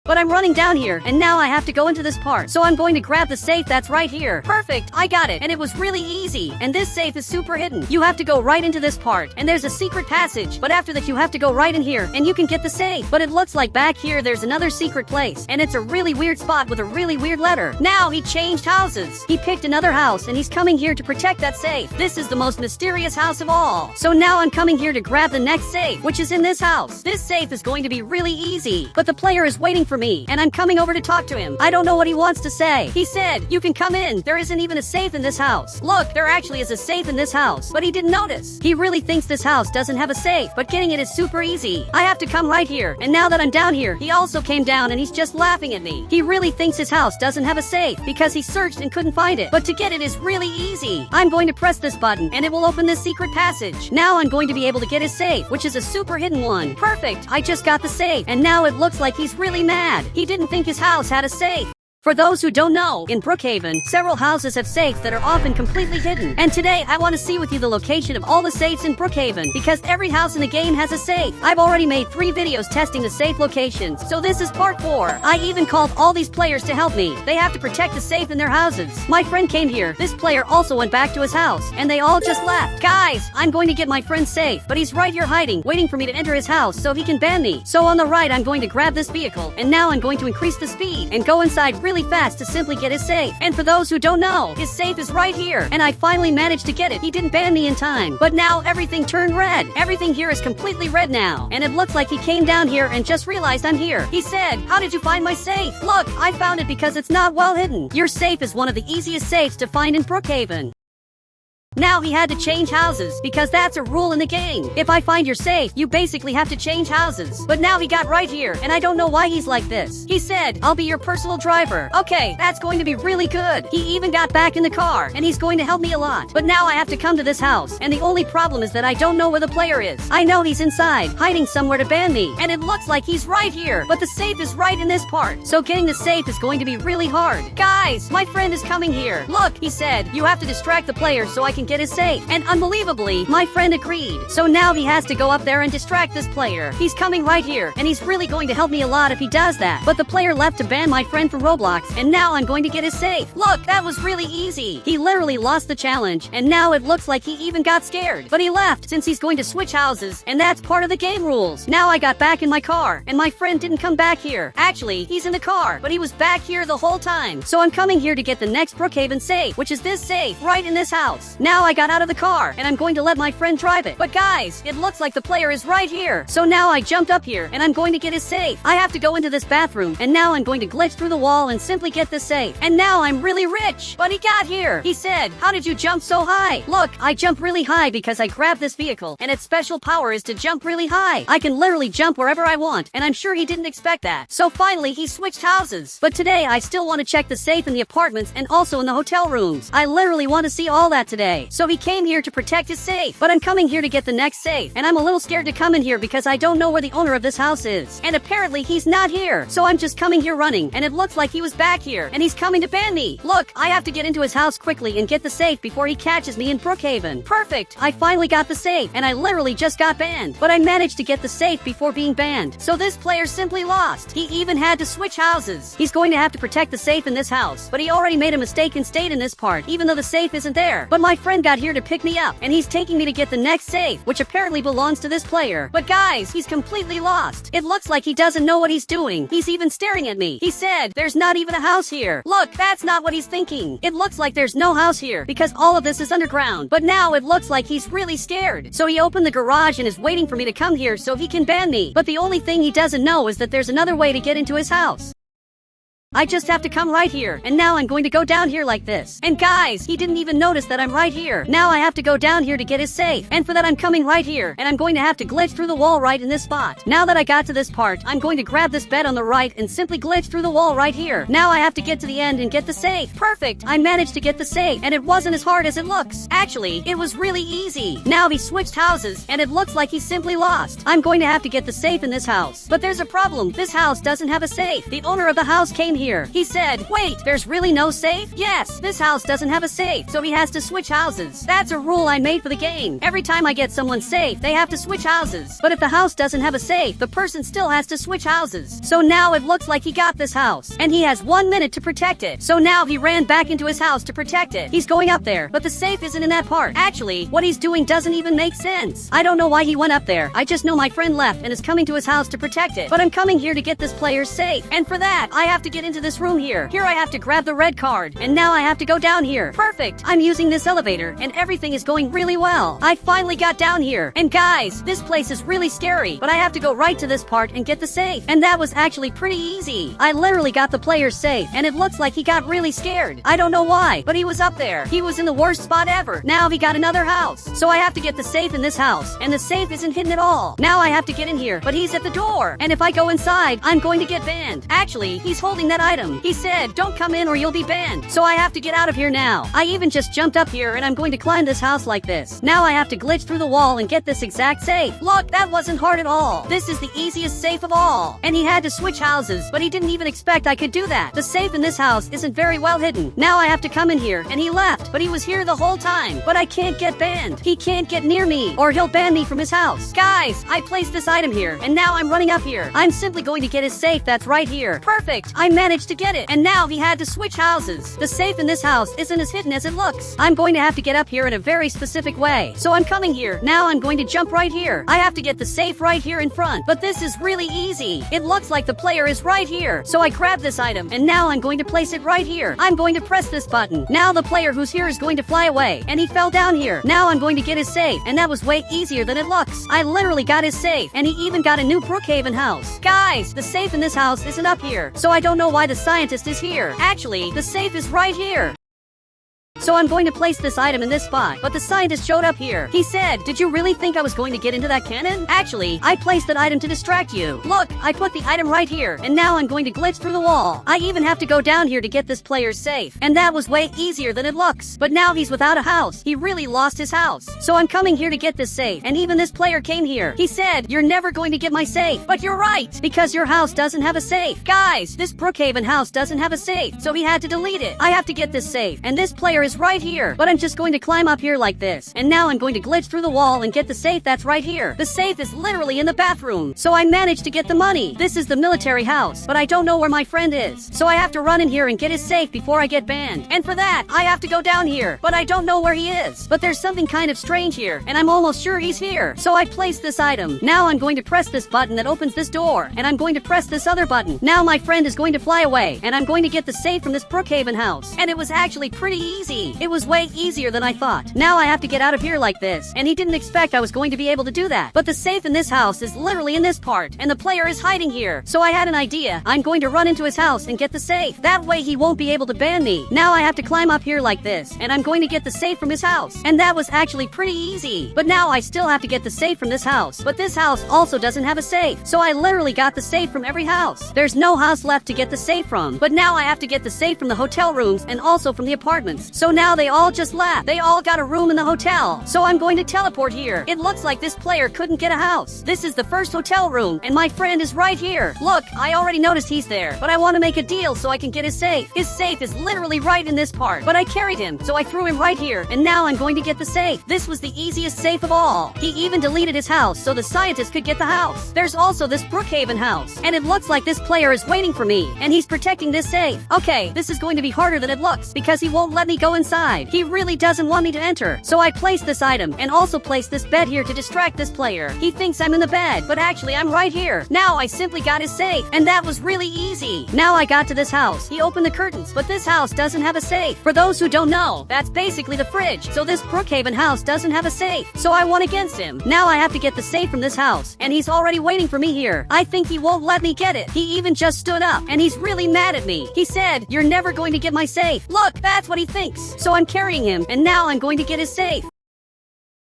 But I'm running down here, and now I have to go into this part. So I'm going to grab the safe that's right here. Perfect, I got it, and it was really easy. And this safe is super hidden. You have to go right into this part, and there's a secret passage. But after that you have to go right in here, and you can get the safe. But it looks like back here there's another secret place, and it's a really weird spot with a really weird letter. Now he changed houses. He picked another house, and he's coming here to protect that safe. This is the most mysterious house of all. So now I'm coming here to grab the next safe, which is in this house. This safe is going to be really easy, but the player is waiting for me, and I'm coming over to talk to him. I don't know what he wants to say. He said, "You can come in. There isn't even a safe in this house." Look, there actually is a safe in this house, but he didn't notice. He really thinks this house doesn't have a safe, but getting it is super easy. I have to come right here, and now that I'm down here, he also came down and he's just laughing at me. He really thinks his house doesn't have a safe because he searched and couldn't find it. But to get it is really easy. I'm going to press this button, and it will open this secret passage. Now I'm going to be able to get his safe, which is a super hidden one. Perfect. I just got the safe, and now it looks like he's really mad. He didn't think his house had a safe. For those who don't know, in Brookhaven, several houses have safes that are often completely hidden. And today, I want to see with you the location of all the safes in Brookhaven, because every house in the game has a safe. I've already made 3 videos testing the safe locations, so this is part 4. I even called all these players to help me. They have to protect the safe in their houses. My friend came here. This player also went back to his house, and they all just left. Guys, I'm going to get my friend safe, but he's right here hiding, waiting for me to enter his house so he can ban me. So on the right, I'm going to grab this vehicle, and now I'm going to increase the speed and go inside really fast to simply get his safe. And for those who don't know, his safe is right here, and I finally managed to get it. He didn't ban me in time, but now everything turned red. Everything here is completely red now, and it looks like he came down here and just realized I'm here. He said, "How did you find my safe?" Look, I found it because it's not well hidden. Your safe is one of the easiest safes to find in Brookhaven. Now he had to change houses, because that's a rule in the game. If I find your safe, you basically have to change houses. But now he got right here, and I don't know why he's like this. He said, "I'll be your personal driver." Okay, that's going to be really good. He even got back in the car, and he's going to help me a lot. But now I have to come to this house, and the only problem is that I don't know where the player is. I know he's inside, hiding somewhere to ban me, and it looks like he's right here. But the safe is right in this part, so getting the safe is going to be really hard. Guys, my friend is coming here. Look, he said, "You have to distract the player so I can get his safe." And unbelievably, my friend agreed. So now he has to go up there and distract this player. He's coming right here, and he's really going to help me a lot if he does that. But the player left to ban my friend from Roblox, and now I'm going to get his safe. Look, that was really easy. He literally lost the challenge, and now it looks like he even got scared. But he left, since he's going to switch houses, and that's part of the game rules. Now I got back in my car, and my friend didn't come back here. Actually, he's in the car, but he was back here the whole time. So I'm coming here to get the next Brookhaven safe, which is this safe, right in this house. Now I got out of the car, and I'm going to let my friend drive it. But guys, it looks like the player is right here. So now I jumped up here, and I'm going to get his safe. I have to go into this bathroom, and now I'm going to glitch through the wall and simply get this safe. And now I'm really rich. But he got here. He said, "How did you jump so high?" Look, I jump really high because I grabbed this vehicle, and its special power is to jump really high. I can literally jump wherever I want, and I'm sure he didn't expect that. So finally, he switched houses. But today, I still want to check the safe in the apartments and also in the hotel rooms. I literally want to see all that today. So he came here to protect his safe, but I'm coming here to get the next safe, and I'm a little scared to come in here because I don't know where the owner of this house is, and apparently he's not here. So I'm just coming here running, and it looks like he was back here, and he's coming to ban me. Look, I have to get into his house quickly and get the safe before he catches me in Brookhaven. Perfect, I finally got the safe, and I literally just got banned, but I managed to get the safe before being banned. So this player simply lost. He even had to switch houses. He's going to have to protect the safe in this house, but he already made a mistake and stayed in this part, even though the safe isn't there. But my friend got here to pick me up, and he's taking me to get the next safe, which apparently belongs to this player. But guys, he's completely lost. It looks like he doesn't know what he's doing. He's even staring at me. He said, "There's not even a house here." Look, that's not what he's thinking. It looks like there's no house here because all of this is underground. But now it looks like he's really scared. So he opened the garage and is waiting for me to come here so he can ban me. But the only thing he doesn't know is that there's another way to get into his house. I just have to come right here, and now I'm going to go down here like this. And guys, he didn't even notice that I'm right here. Now I have to go down here to get his safe, and for that I'm coming right here, and I'm going to have to glitch through the wall right in this spot. Now that I got to this part, I'm going to grab this bed on the right and simply glitch through the wall right here. Now I have to get to the end and get the safe. Perfect! I managed to get the safe, and it wasn't as hard as it looks. Actually, it was really easy. Now he switched houses, and it looks like he simply lost. I'm going to have to get the safe in this house. But there's a problem. This house doesn't have a safe. The owner of the house came here. He said, wait, there's really no safe? Yes, this house doesn't have a safe, so he has to switch houses. That's a rule I made for the game. Every time I get someone safe, they have to switch houses. But if the house doesn't have a safe, the person still has to switch houses. So now it looks like he got this house, and he has 1 minute to protect it. So now he ran back into his house to protect it. He's going up there, but the safe isn't in that part. Actually, what he's doing doesn't even make sense. I don't know why he went up there. I just know my friend left and is coming to his house to protect it. But I'm coming here to get this player's safe. And for that, I have to get into this room here. Here I have to grab the red card. And now I have to go down here. Perfect. I'm using this elevator and everything is going really well. I finally got down here. And guys, this place is really scary. But I have to go right to this part and get the safe. And that was actually pretty easy. I literally got the player's safe. And it looks like he got really scared. I don't know why, but he was up there. He was in the worst spot ever. Now he got another house. So I have to get the safe in this house. And the safe isn't hidden at all. Now I have to get in here, but he's at the door. And if I go inside, I'm going to get banned. Actually, he's holding that item. He said, don't come in or you'll be banned. So I have to get out of here now. I even just jumped up here and I'm going to climb this house like this. Now I have to glitch through the wall and get this exact safe. Look, that wasn't hard at all. This is the easiest safe of all. And he had to switch houses, but he didn't even expect I could do that. The safe in this house isn't very well hidden. Now I have to come in here, and he left, but he was here the whole time. But I can't get banned. He can't get near me, or he'll ban me from his house. Guys, I placed this item here, and now I'm running up here. I'm simply going to get his safe that's right here. Perfect! I managed to get it, and now he had to switch houses. The safe in this house isn't as hidden as it looks. I'm going to have to get up here in a very specific way. So I'm coming here. Now I'm going to jump right here. I have to get the safe right here in front, but this is really easy. It looks like the player is right here. So I grab this item, and now I'm going to place it right here. I'm going to press this button. Now the player who's here is going to fly away, and he fell down here. Now I'm going to get his safe, and that was way easier than it looks. I literally got his safe, and he even got a new Brookhaven house. Guys, the safe in this house isn't up here, so I don't know why the scientist is here. Actually, the safe is right here. So I'm going to place this item in this spot, but the scientist showed up here. He said, did you really think I was going to get into that cannon? Actually, I placed that item to distract you. Look, I put the item right here, and now I'm going to glitch through the wall. I even have to go down here to get this player's safe, and that was way easier than it looks. But now he's without a house. He really lost his house. So I'm coming here to get this safe, and even this player came here. He said, you're never going to get my safe. But you're right, because your house doesn't have a safe. Guys, this Brookhaven house doesn't have a safe, so he had to delete it. I have to get this safe, and this player is right here. But I'm just going to climb up here like this, and now I'm going to glitch through the wall and get the safe that's right here. The safe is literally in the bathroom, so I managed to get the money. This is the military house, but I don't know where my friend is, so I have to run in here and get his safe before I get banned. And for that, I have to go down here, but I don't know where he is. But there's something kind of strange here, and I'm almost sure he's here. So I place this item. Now I'm going to press this button that opens this door, and I'm going to press this other button. Now my friend is going to fly away, and I'm going to get the safe from this Brookhaven house. And it was actually pretty easy. It was way easier than I thought. Now I have to get out of here like this, and he didn't expect I was going to be able to do that. But the safe in this house is literally in this part, and the player is hiding here. So I had an idea. I'm going to run into his house and get the safe. That way he won't be able to ban me. Now I have to climb up here like this, and I'm going to get the safe from his house. And that was actually pretty easy. But now I still have to get the safe from this house. But this house also doesn't have a safe. So I literally got the safe from every house. There's no house left to get the safe from. But now I have to get the safe from the hotel rooms and also from the apartments. So now they all just left. They all got a room in the hotel. So I'm going to teleport here. It looks like this player couldn't get a house. This is the first hotel room, and my friend is right here. Look, I already noticed he's there, but I want to make a deal so I can get his safe. His safe is literally right in this part, but I carried him, so I threw him right here, and now I'm going to get the safe. This was the easiest safe of all. He even deleted his house so the scientist could get the house. There's also this Brookhaven house, and it looks like this player is waiting for me, and he's protecting this safe. Okay, this is going to be harder than it looks, because he won't let me go go inside. He really doesn't want me to enter. So I place this item and also place this bed here to distract this player. He thinks I'm in the bed, but actually I'm right here. Now I simply got his safe, and that was really easy. Now I got to this house. He opened the curtains, but this house doesn't have a safe. For those who don't know, that's basically the fridge. So this Brookhaven house doesn't have a safe. So I won against him. Now I have to get the safe from this house, and he's already waiting for me here. I think he won't let me get it. He even just stood up, and he's really mad at me. He said, "You're never going to get my safe." Look, that's what he thinks. So I'm carrying him, and now I'm going to get his safe.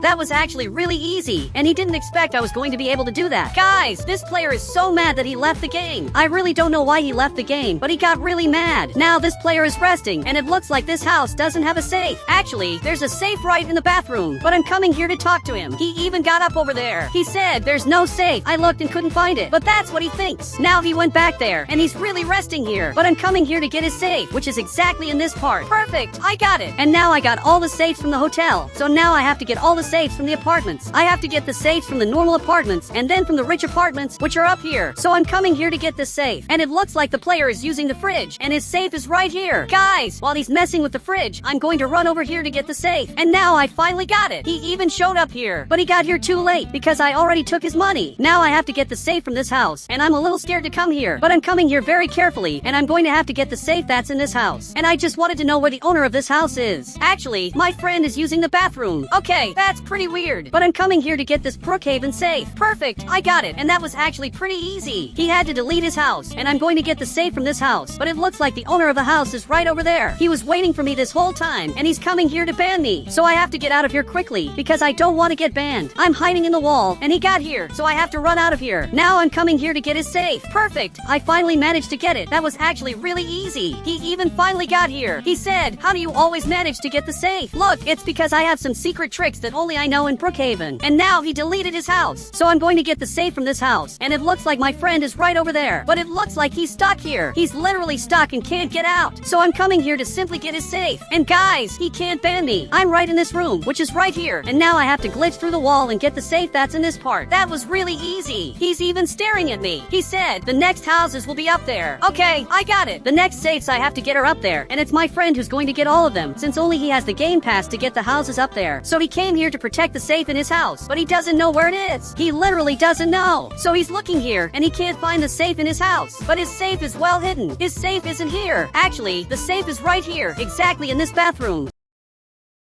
That was actually really easy, and he didn't expect I was going to be able to do that. Guys, this player is so mad that he left the game. I really don't know why he left the game, but he got really mad. Now this player is resting, and it looks like this house doesn't have a safe. Actually, there's a safe right in the bathroom, but I'm coming here to talk to him. He even got up over there. He said, "There's no safe." I looked and couldn't find it, but that's what he thinks. Now he went back there, and he's really resting here, but I'm coming here to get his safe, which is exactly in this part. Perfect, I got it. And now I got all the safes from the hotel, so now I have to get all the safes from the apartments. I have to get the safes from the normal apartments and then from the rich apartments, which are up here. So I'm coming here to get the safe, and it looks like the player is using the fridge, and his safe is right here. Guys, while he's messing with the fridge, I'm going to run over here to get the safe, and now I finally got it. He even showed up here, but he got here too late because I already took his money. Now I have to get the safe from this house, and I'm a little scared to come here, but I'm coming here very carefully, and I'm going to have to get the safe that's in this house. And I just wanted to know where the owner of this house is. Actually, my friend is using the bathroom. Okay, that's pretty weird, but I'm coming here to get this Brookhaven safe. Perfect, I got it, and that was actually pretty easy. He had to delete his house, and I'm going to get the safe from this house, but it looks like the owner of the house is right over there. He was waiting for me this whole time, and he's coming here to ban me. So I have to get out of here quickly, because I don't want to get banned. I'm hiding in the wall, and he got here, so I have to run out of here. Now I'm coming here to get his safe. Perfect, I finally managed to get it. That was actually really easy. He even finally got here. He said, "How do you always manage to get the safe?" Look, it's because I have some secret tricks that only I know in Brookhaven. And now he deleted his house. So I'm going to get the safe from this house, and it looks like my friend is right over there. But it looks like he's stuck here. He's literally stuck and can't get out. So I'm coming here to simply get his safe. And guys, he can't ban me. I'm right in this room, which is right here. And now I have to glitch through the wall and get the safe that's in this part. That was really easy. He's even staring at me. He said, "The next houses will be up there." Okay, I got it. The next safes I have to get are up there, and it's my friend who's going to get all of them, since only he has the game pass to get the houses up there. So he came here to protect the safe in his house, but he doesn't know where it is. He literally doesn't know. So he's looking here, and he can't find the safe in his house. But his safe is well hidden. His safe isn't here. Actually, the safe is right here, exactly in this bathroom.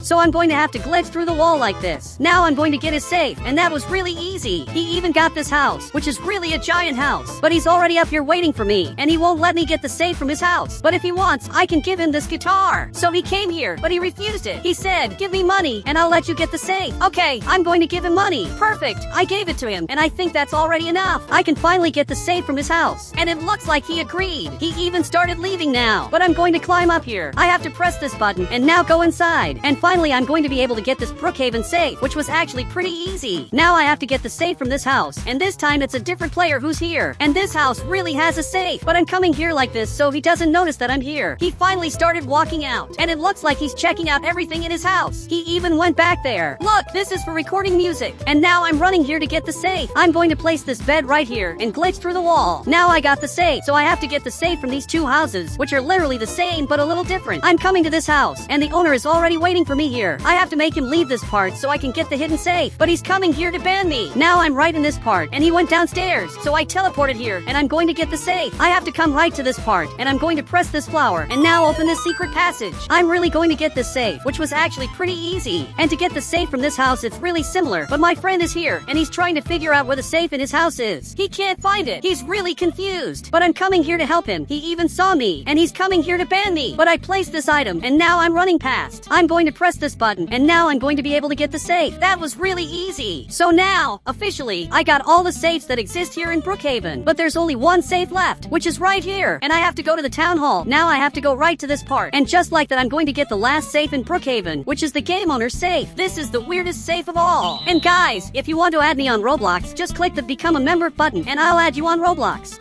So I'm going to have to glitch through the wall like this. Now I'm going to get his safe, and that was really easy. He even got this house, which is really a giant house. But he's already up here waiting for me, and he won't let me get the safe from his house. But if he wants, I can give him this guitar. So he came here, but he refused it. He said, "Give me money, and I'll let you get the safe." Okay, I'm going to give him money. Perfect, I gave it to him, and I think that's already enough. I can finally get the safe from his house, and it looks like he agreed. He even started leaving now. But I'm going to climb up here. I have to press this button, and now go inside. And finally, I'm going to be able to get this Brookhaven safe, which was actually pretty easy. Now I have to get the safe from this house, and this time it's a different player who's here. And this house really has a safe, but I'm coming here like this so he doesn't notice that I'm here. He finally started walking out, and it looks like he's checking out everything in his house. He even went back there. Look, this is for recording music. And now I'm running here to get the safe. I'm going to place this bed right here and glitch through the wall. Now I got the safe, so I have to get the safe from these two houses, which are literally the same but a little different. I'm coming to this house, and the owner is already waiting for me here. I have to make him leave this part so I can get the hidden safe, but he's coming here to ban me. Now I'm right in this part, and he went downstairs, so I teleported here, and I'm going to get the safe. I have to come right to this part, and I'm going to press this flower, and now open this secret passage. I'm really going to get this safe, which was actually pretty easy. And to get the safe from this house, it's really similar, but my friend is here, and he's trying to figure out where the safe in his house is. He can't find it. He's really confused, but I'm coming here to help him. He even saw me, and he's coming here to ban me, but I placed this item, and now I'm running past. I'm going to press this button, and now I'm going to be able to get the safe. That was really easy. So now, officially, I got all the safes that exist here in Brookhaven, but there's only one safe left, which is right here, and I have to go to the town hall. Now I have to go right to this part, and just like that, I'm going to get the last safe in Brookhaven, which is the game owner's safe. This is the weirdest safe of all. And guys, if you want to add me on Roblox, just click the Become a Member button, and I'll add you on Roblox.